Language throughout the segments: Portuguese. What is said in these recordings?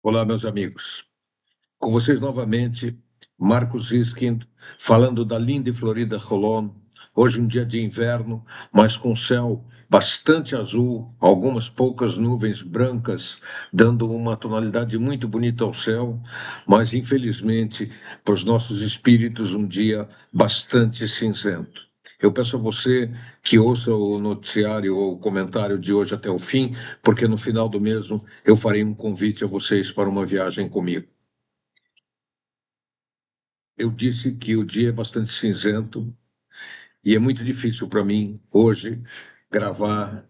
Olá, meus amigos. Com vocês novamente, Marcos Iskind, falando da linda e florida Rolón. Hoje um dia de inverno, mas com céu bastante azul, algumas poucas nuvens brancas, dando uma tonalidade muito bonita ao céu, mas infelizmente, para os nossos espíritos, um dia bastante cinzento. Eu peço a você que ouça o noticiário ou o comentário de hoje até o fim, porque no final do mesmo eu farei um convite a vocês para uma viagem comigo. Eu disse que o dia é bastante cinzento e é muito difícil para mim, hoje, gravar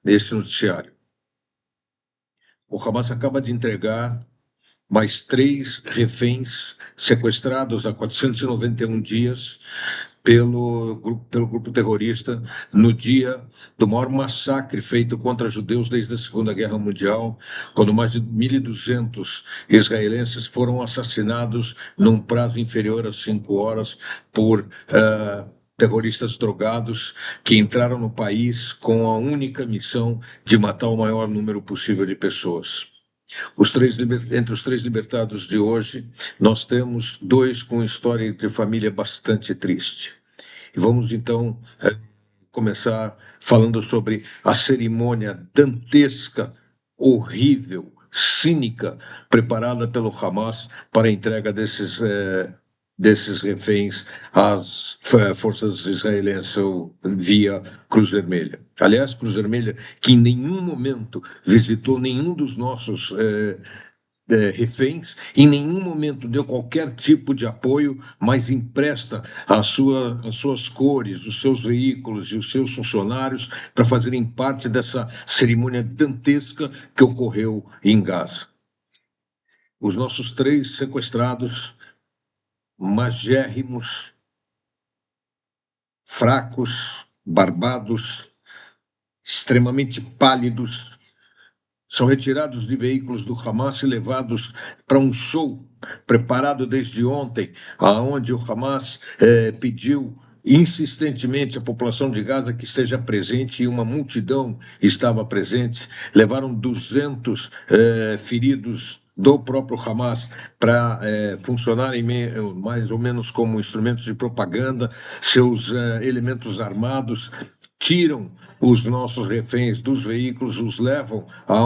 esse noticiário. O Hamas acaba de entregar mais 3 reféns sequestrados há 491 dias pelo grupo terrorista no dia do maior massacre feito contra judeus desde a Segunda Guerra Mundial, quando mais de 1.200 israelenses foram assassinados num prazo inferior a 5 horas por terroristas drogados que entraram no país com a única missão de matar o maior número possível de pessoas. Entre os 3 libertados de hoje, nós temos 2 com história de família bastante triste. E vamos então começar falando sobre a cerimônia dantesca, horrível, cínica, preparada pelo Hamas para a entrega desses reféns às forças israelenses via Cruz Vermelha. Aliás, Cruz Vermelha, que em nenhum momento visitou nenhum dos nossos reféns, em nenhum momento deu qualquer tipo de apoio, mas empresta as suas cores, os seus veículos e os seus funcionários para fazerem parte dessa cerimônia dantesca que ocorreu em Gaza. Os nossos 3 sequestrados, magérrimos, fracos, barbados, extremamente pálidos, são retirados de veículos do Hamas e levados para um show preparado desde ontem, aonde o Hamas pediu insistentemente à população de Gaza que esteja presente, e uma multidão estava presente. Levaram 200 feridos do próprio Hamas para funcionarem mais ou menos como instrumentos de propaganda, seus elementos armados tiram os nossos reféns dos veículos, os levam a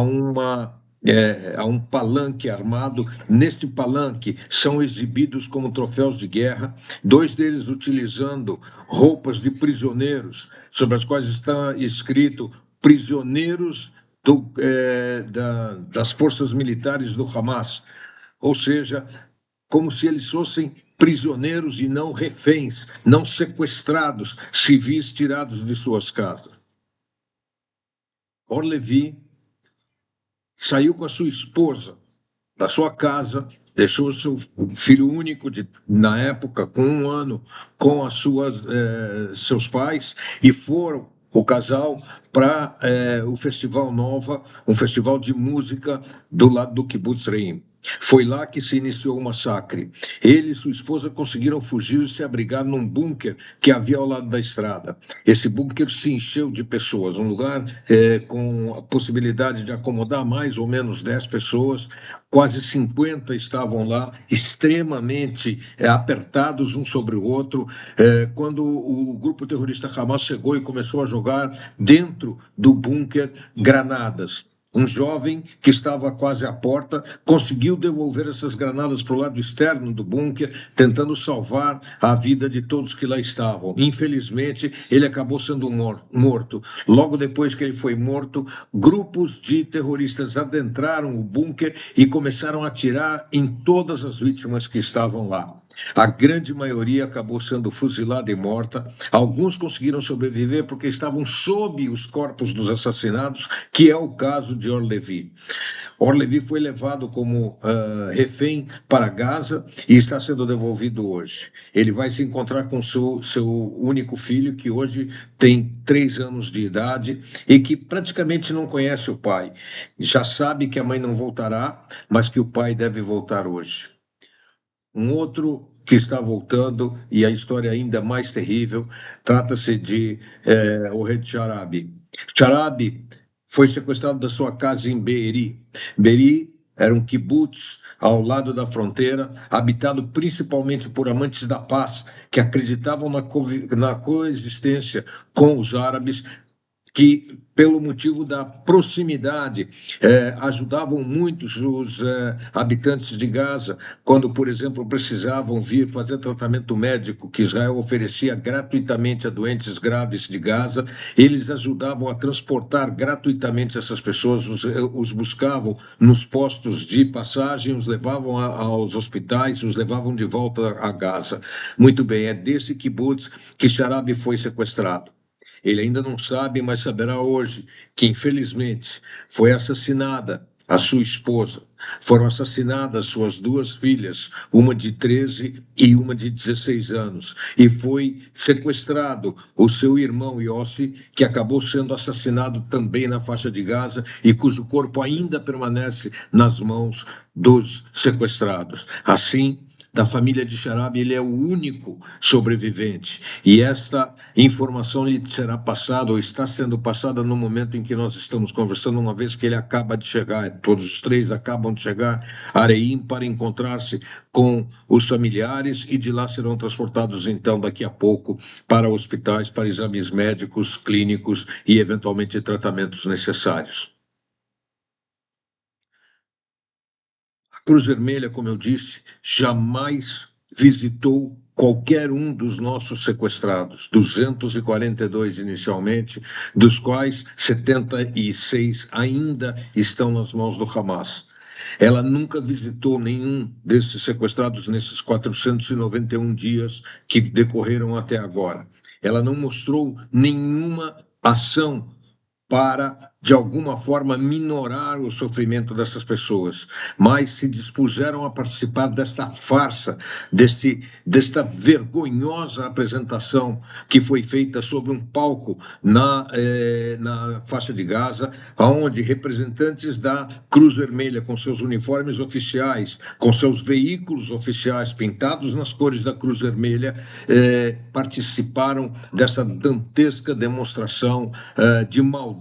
um palanque armado. Neste palanque são exibidos como troféus de guerra, 2 deles utilizando roupas de prisioneiros, sobre as quais está escrito prisioneiros das forças militares do Hamas, ou seja, como se eles fossem prisioneiros e não reféns, não sequestrados, civis tirados de suas casas. Or-Levi saiu com a sua esposa da sua casa, deixou o seu filho único, na época, com 1 ano, com seus pais, e foram, o casal, para o Festival Nova, um festival de música do lado do Kibbutz Reim. Foi lá que se iniciou o massacre. Ele e sua esposa conseguiram fugir e se abrigar num bunker que havia ao lado da estrada. Esse bunker se encheu de pessoas, um lugar com a possibilidade de acomodar mais ou menos 10 pessoas. Quase 50 estavam lá, extremamente apertados um sobre o outro. Quando o grupo terrorista Hamas chegou e começou a jogar dentro do bunker granadas, um jovem que estava quase à porta conseguiu devolver essas granadas para o lado externo do bunker, tentando salvar a vida de todos que lá estavam. Infelizmente, ele acabou sendo morto. Logo depois que ele foi morto, grupos de terroristas adentraram o bunker e começaram a atirar em todas as vítimas que estavam lá. A grande maioria acabou sendo fuzilada e morta. Alguns conseguiram sobreviver porque estavam sob os corpos dos assassinados, que é o caso de Or-Levi. Or-Levi foi levado como refém para Gaza e está sendo devolvido hoje. Ele vai se encontrar com seu único filho, que hoje tem 3 anos de idade e que praticamente não conhece o pai. Já sabe que a mãe não voltará, mas que o pai deve voltar hoje. Um outro que está voltando, e a história ainda mais terrível, trata-se de Ohad Sharabi. Sharabi foi sequestrado da sua casa em Be'eri. Be'eri era um kibbutz ao lado da fronteira, habitado principalmente por amantes da paz, que acreditavam na coexistência com os árabes, que, pelo motivo da proximidade, ajudavam muito os habitantes de Gaza, quando, por exemplo, precisavam vir fazer tratamento médico que Israel oferecia gratuitamente a doentes graves de Gaza, eles ajudavam a transportar gratuitamente essas pessoas, os buscavam nos postos de passagem, os levavam aos hospitais, os levavam de volta a Gaza. Muito bem, é desse kibbutz que Sharabi foi sequestrado. Ele ainda não sabe, mas saberá hoje que, infelizmente, foi assassinada a sua esposa. Foram assassinadas suas duas filhas, uma de 13 e uma de 16 anos. E foi sequestrado o seu irmão Yossi, que acabou sendo assassinado também na faixa de Gaza e cujo corpo ainda permanece nas mãos dos sequestrados. Assim, da família de Sharabi, ele é o único sobrevivente. E esta informação lhe será passada, ou está sendo passada no momento em que nós estamos conversando, uma vez que ele acaba de chegar, todos os três acabam de chegar a Areim para encontrar-se com os familiares, e de lá serão transportados, então, daqui a pouco, para hospitais, para exames médicos, clínicos e, eventualmente, tratamentos necessários. Cruz Vermelha, como eu disse, jamais visitou qualquer um dos nossos sequestrados, 242 inicialmente, dos quais 76 ainda estão nas mãos do Hamas. Ela nunca visitou nenhum desses sequestrados nesses 491 dias que decorreram até agora. Ela não mostrou nenhuma ação para, de alguma forma, minorar o sofrimento dessas pessoas, mas se dispuseram a participar desta farsa, desta vergonhosa apresentação que foi feita sobre um palco na faixa de Gaza, onde representantes da Cruz Vermelha, com seus uniformes oficiais, com seus veículos oficiais pintados nas cores da Cruz Vermelha, participaram dessa dantesca demonstração de maldade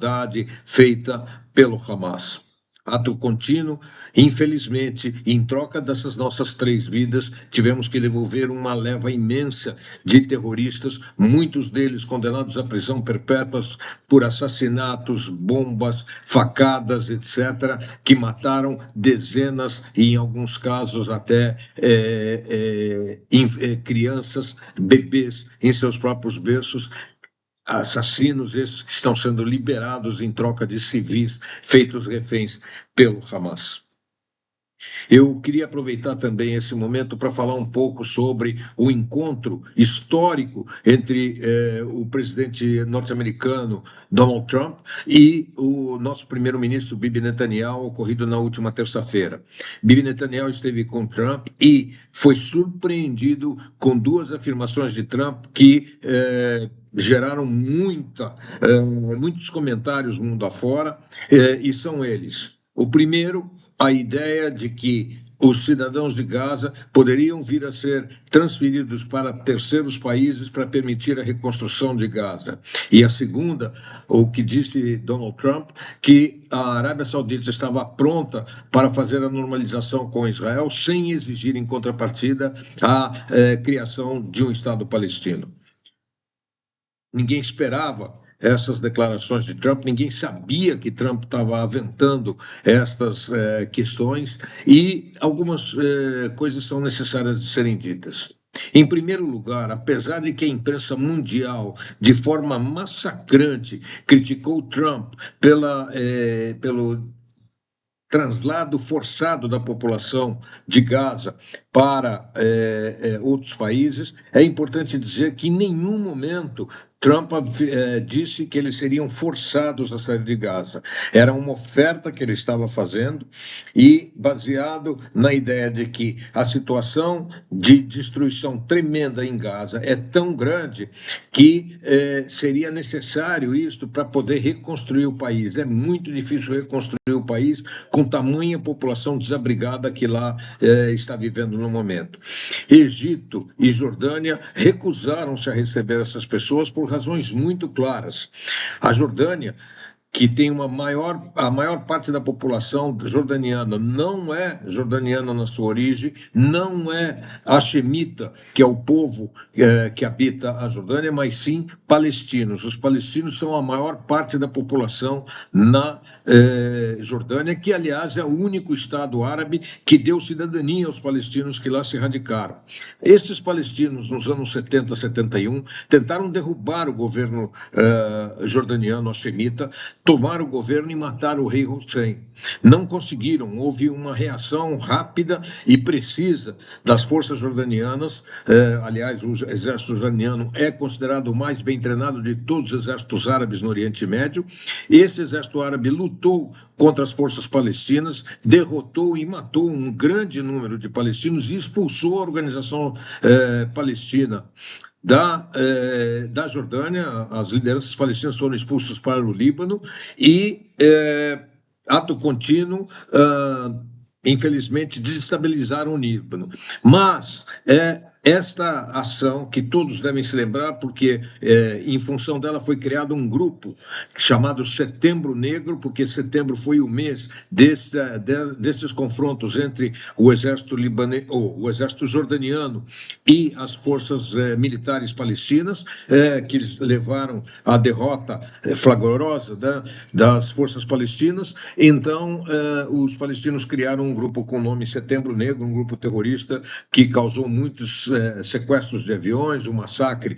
feita pelo Hamas. Ato contínuo, infelizmente, em troca dessas nossas 3 vidas, tivemos que devolver uma leva imensa de terroristas, muitos deles condenados à prisão perpétua por assassinatos, bombas, facadas, etc., que mataram dezenas e, em alguns casos, até crianças, bebês em seus próprios berços. Assassinos esses que estão sendo liberados em troca de civis feitos reféns pelo Hamas. Eu queria aproveitar também esse momento para falar um pouco sobre o encontro histórico entre o presidente norte-americano Donald Trump e o nosso primeiro-ministro Bibi Netanyahu, ocorrido na última terça-feira. Bibi Netanyahu esteve com Trump e foi surpreendido com 2 afirmações de Trump que geraram muitos comentários mundo afora, e são eles. O primeiro, a ideia de que os cidadãos de Gaza poderiam vir a ser transferidos para terceiros países para permitir a reconstrução de Gaza. E a segunda, o que disse Donald Trump, que a Arábia Saudita estava pronta para fazer a normalização com Israel sem exigir em contrapartida a criação de um Estado palestino. Ninguém esperava essas declarações de Trump, ninguém sabia que Trump estava aventando estas questões, e algumas coisas são necessárias de serem ditas. Em primeiro lugar, apesar de que a imprensa mundial, de forma massacrante, criticou Trump pelo translado forçado da população de Gaza para outros países, é importante dizer que em nenhum momento Trump disse que eles seriam forçados a sair de Gaza. Era uma oferta que ele estava fazendo, e baseado na ideia de que a situação de destruição tremenda em Gaza é tão grande que seria necessário isto para poder reconstruir o país. É muito difícil reconstruir o país com tamanha população desabrigada que lá está vivendo no momento. Egito e Jordânia recusaram-se a receber essas pessoas por razões muito claras. A Jordânia que tem a maior parte da população jordaniana não é jordaniana na sua origem, não é hashemita, que é o povo que habita a Jordânia, mas sim palestinos. Os palestinos são a maior parte da população na Jordânia, que, aliás, é o único Estado árabe que deu cidadania aos palestinos que lá se radicaram. Esses palestinos, nos anos 70, 71, tentaram derrubar o governo jordaniano hashemita, tomar o governo e matar o rei Hussein. Não conseguiram, houve uma reação rápida e precisa das forças jordanianas. Aliás, o exército jordaniano é considerado o mais bem treinado de todos os exércitos árabes no Oriente Médio. Esse exército árabe lutou contra as forças palestinas, derrotou e matou um grande número de palestinos e expulsou a organização palestina da Jordânia. As lideranças palestinas foram expulsas para o Líbano e, ato contínuo, infelizmente, desestabilizaram o Líbano. Mas esta ação, que todos devem se lembrar, porque em função dela foi criado um grupo chamado Setembro Negro, porque setembro foi o mês desses confrontos entre o exército o exército jordaniano e as forças militares palestinas, que levaram à derrota flagrosa das forças palestinas. Então, os palestinos criaram um grupo com o nome Setembro Negro, um grupo terrorista que causou muitos sequestros de aviões, um massacre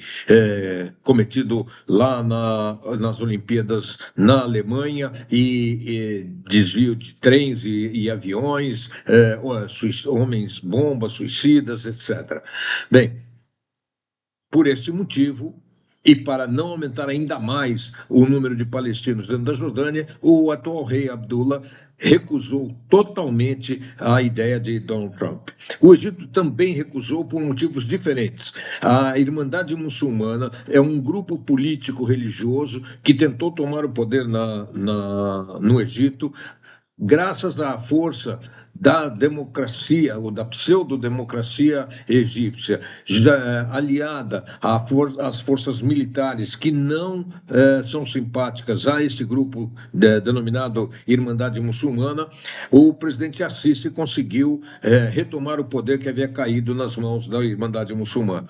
cometido lá nas Olimpíadas na Alemanha, e desvio de trens e aviões, homens bombas, suicidas, etc. Bem, por esse motivo, e para não aumentar ainda mais o número de palestinos dentro da Jordânia, o atual rei Abdullah recusou totalmente a ideia de Donald Trump. O Egito também recusou por motivos diferentes. A Irmandade Muçulmana é um grupo político-religioso que tentou tomar o poder no Egito, graças à força da democracia, ou da pseudo-democracia egípcia, aliada às forças militares que não são simpáticas a este grupo denominado Irmandade Muçulmana. O presidente Assisi conseguiu retomar o poder que havia caído nas mãos da Irmandade Muçulmana.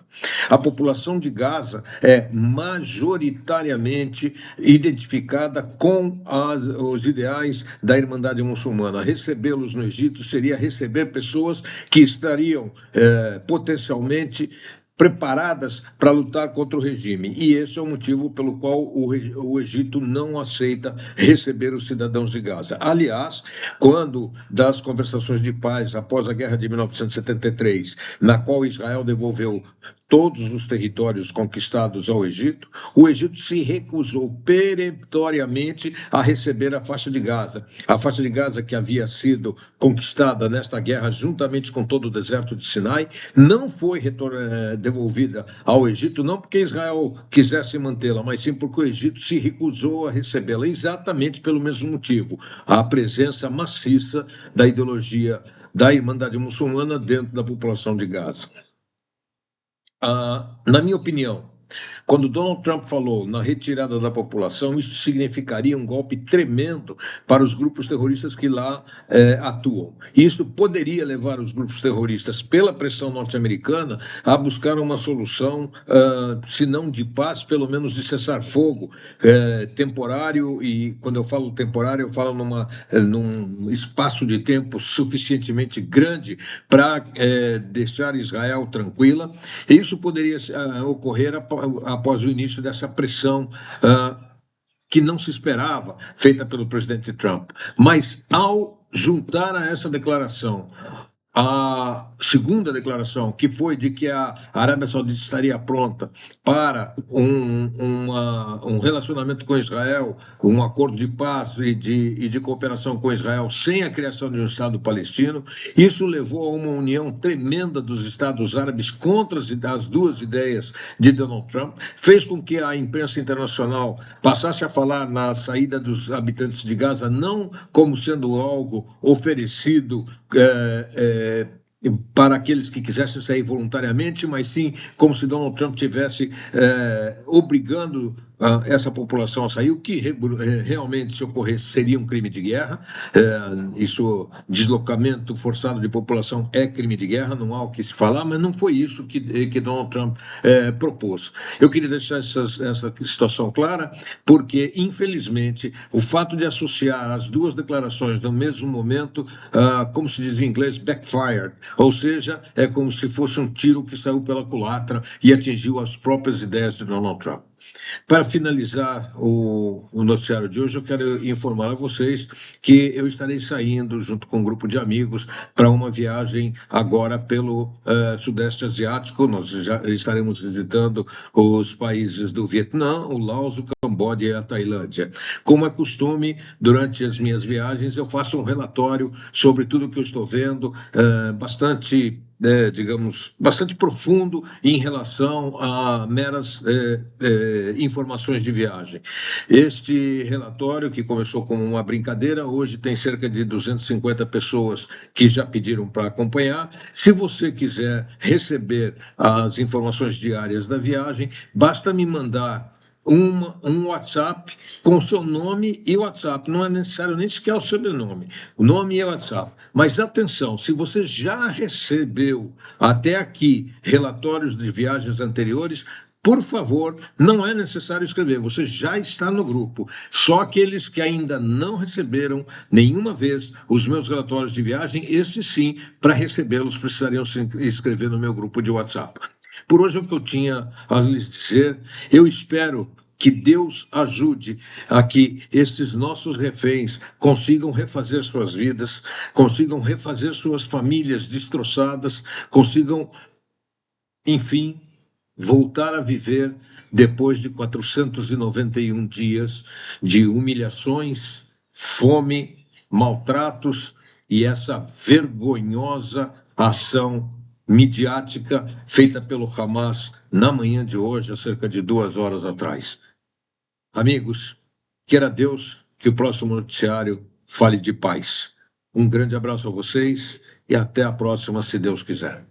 A população de Gaza é majoritariamente identificada com os ideais da Irmandade Muçulmana. Recebê-los no Egito seria receber pessoas que estariam potencialmente preparadas para lutar contra o regime. E esse é o motivo pelo qual o Egito não aceita receber os cidadãos de Gaza. Aliás, quando das conversações de paz após a guerra de 1973, na qual Israel devolveu todos os territórios conquistados ao Egito, o Egito se recusou peremptoriamente a receber a faixa de Gaza. A faixa de Gaza, que havia sido conquistada nesta guerra juntamente com todo o deserto de Sinai, não foi devolvida ao Egito, não porque Israel quisesse mantê-la, mas sim porque o Egito se recusou a recebê-la, exatamente pelo mesmo motivo: a presença maciça da ideologia da Irmandade Muçulmana dentro da população de Gaza. Na minha opinião, quando Donald Trump falou na retirada da população, isso significaria um golpe tremendo para os grupos terroristas que lá atuam. Isso poderia levar os grupos terroristas, pela pressão norte-americana, a buscar uma solução, se não de paz, pelo menos de cessar-fogo temporário. E quando eu falo temporário, eu falo num espaço de tempo suficientemente grande para deixar Israel tranquila. Isso poderia ocorrer após o início dessa pressão que não se esperava, feita pelo presidente Trump. Mas, ao juntar a essa declaração a segunda declaração, que foi de que a Arábia Saudita estaria pronta para um relacionamento com Israel, um acordo de paz e de cooperação com Israel, sem a criação de um Estado palestino, isso levou a uma união tremenda dos Estados árabes contra as duas ideias de Donald Trump, fez com que a imprensa internacional passasse a falar na saída dos habitantes de Gaza não como sendo algo oferecido para aqueles que quisessem sair voluntariamente, mas sim como se Donald Trump estivesse obrigando essa população a sair, o que realmente, se ocorresse, seria um crime de guerra. Isso, deslocamento forçado de população é crime de guerra, não há o que se falar, mas não foi isso que Donald Trump propôs. Eu queria deixar essa situação clara, porque, infelizmente, o fato de associar as duas declarações no mesmo momento, como se diz em inglês, backfired, ou seja, é como se fosse um tiro que saiu pela culatra e atingiu as próprias ideias de Donald Trump. Para finalizar o noticiário de hoje, eu quero informar a vocês que eu estarei saindo junto com um grupo de amigos para uma viagem agora pelo Sudeste Asiático. Nós já estaremos visitando os países do Vietnã, o Laos, o Camboja e a Tailândia. Como é costume, durante as minhas viagens, eu faço um relatório sobre tudo que eu estou vendo, bastante digamos, bastante profundo em relação a meras informações de viagem. Este relatório, que começou como uma brincadeira, hoje tem cerca de 250 pessoas que já pediram para acompanhar. Se você quiser receber as informações diárias da viagem, basta me mandar um WhatsApp com o seu nome e WhatsApp. Não é necessário nem sequer o sobrenome, o nome e o WhatsApp. Mas atenção, se você já recebeu até aqui relatórios de viagens anteriores, por favor, não é necessário escrever, você já está no grupo. Só aqueles que ainda não receberam nenhuma vez os meus relatórios de viagem, estes sim, para recebê-los, precisariam se inscrever no meu grupo de WhatsApp. Por hoje é o que eu tinha a lhes dizer. Eu espero que Deus ajude a que estes nossos reféns consigam refazer suas vidas, consigam refazer suas famílias destroçadas, consigam, enfim, voltar a viver depois de 491 dias de humilhações, fome, maltratos e essa vergonhosa ação midiática feita pelo Hamas na manhã de hoje, há cerca de 2 horas atrás. Amigos, queira Deus que o próximo noticiário fale de paz. Um grande abraço a vocês e até a próxima, se Deus quiser.